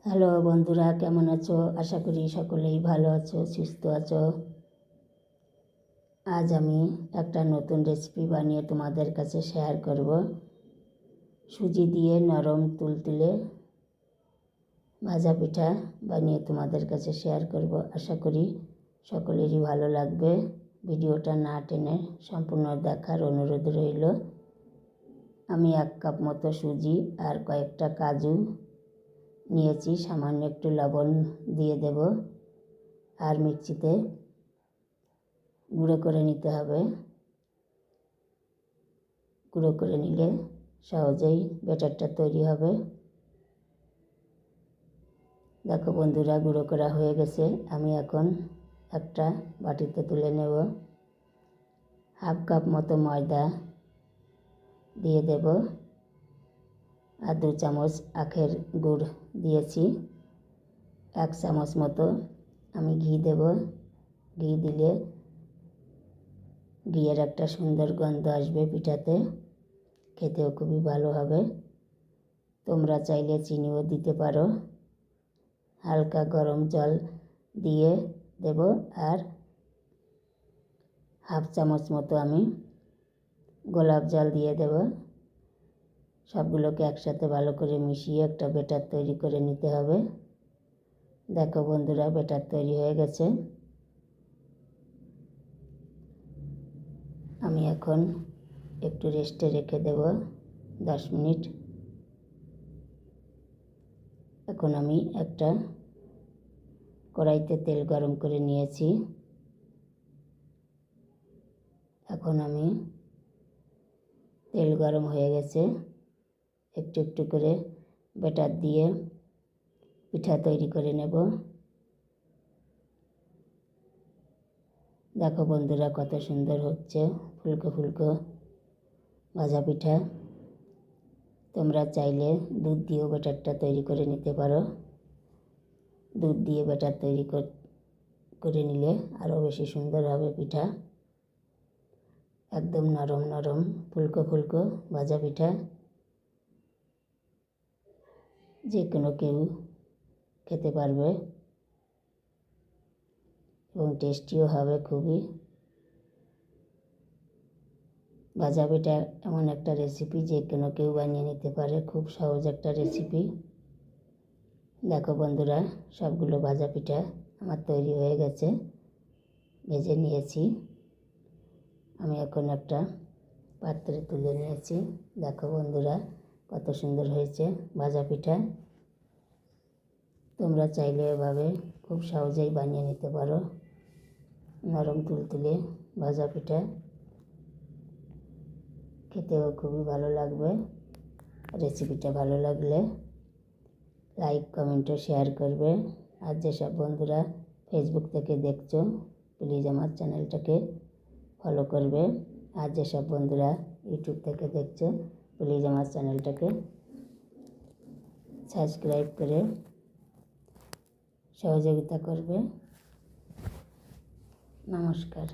Hello বন্ধুরা, কেমন আছো? আশা করি সকলেই ভালো আছো, সুস্থ আছো। আজ আমি একটা নতুন রেসিপি বানিয়ে তোমাদের কাছে শেয়ার করব। সুজি দিয়ে নরম তুলতুলে ভাজা পিঠা বানিয়ে তোমাদের কাছে শেয়ার করব। আশা করি সকলেরই ভালো লাগবে। ভিডিওটা না টেনে সম্পূর্ণ দেখার অনুরোধ রইল। আমি 1 কাপ মতো সুজি আর কয়েকটা কাজু নিয়েছি, সামান্য একটু লবণ দিয়ে দেব আর মিক্সিতে গুঁড়ো করে নিতে হবে। গুঁড়ো করে নিলে সহজেই ব্যাটারটা তৈরি হবে। দেখো বন্ধুরা, গুঁড়ো করা হয়ে গেছে। আমি এখন একটা বাটিতে তুলে নেব। 1/2 কাপ মতো ময়দা দিয়ে দেব আর 2 চামচ আখের গুড় দিয়েছি। 1 চামচ মতো আমি ঘি দেব। ঘি দিলে ঘিয়ের একটা সুন্দর গন্ধ আসবে পিঠাতে, খেতেও খুবই ভালো হবে। তোমরা চাইলে চিনিও দিতে পারো। হালকা গরম জল দিয়ে দেব আর 1/2 চামচ মতো আমি গোলাপ জল দিয়ে দেব। সবগুলোকে একসাথে ভালো করে মিশিয়ে একটা ব্যাটার তৈরি করে নিতে হবে। দেখো বন্ধুরা, ব্যাটার তৈরি হয়ে গেছে। আমি এখন একটু রেস্টে রেখে দেব 10 মিনিট। এখন আমি একটা কড়াইতে তেল গরম করে নিয়েছি। এখন আমি তেল গরম হয়ে গেছে, একটু একটু করে ব্যাটার দিয়ে পিঠা তৈরি করে নেব। দেখো বন্ধুরা, কত সুন্দর হচ্ছে ফুলকো ফুলকো ভাজা পিঠা। তোমরা চাইলে দুধ দিয়েও ব্যাটারটা তৈরি করে নিতে পারো। দুধ দিয়ে ব্যাটার তৈরি করে নিলে আরও বেশি সুন্দর হবে পিঠা। একদম নরম নরম ফুলকো ফুলকো ভাজা পিঠা। যে কোনো কেউ খেতে পারবে এবং টেস্টিও হবে খুবই। ভাজা পিঠা এমন একটা রেসিপি যে কোনো কেউ বানিয়ে নিতে পারে, খুব সহজ একটা রেসিপি। দেখো বন্ধুরা, সবগুলো ভাজা পিঠা আমার তৈরি হয়ে গেছে, ভেজে নিয়েছি। আমি এখন একটা পাত্রে তুলে নিয়েছি। দেখো বন্ধুরা, কত সুন্দর হয়েছে ভাজা পিঠা। তোমরা চাইলে এভাবে খুব সহজেই বানিয়ে নিতে পারো নরম তুলতুলে ভাজা পিঠা। খেতেও খুবই ভালো লাগবে। রেসিপিটা ভালো লাগলে লাইক, কমেন্ট ও শেয়ার করবে। আর যেসব বন্ধুরা ফেসবুক থেকে দেখছো, প্লিজ আমার চ্যানেলটাকে ফলো করবে। আর যেসব বন্ধুরা ইউটিউব থেকে দেখছো, প্লিজ আমার চ্যানেলটাকে সাবস্ক্রাইব করে সহযোগিতা করবে। নমস্কার।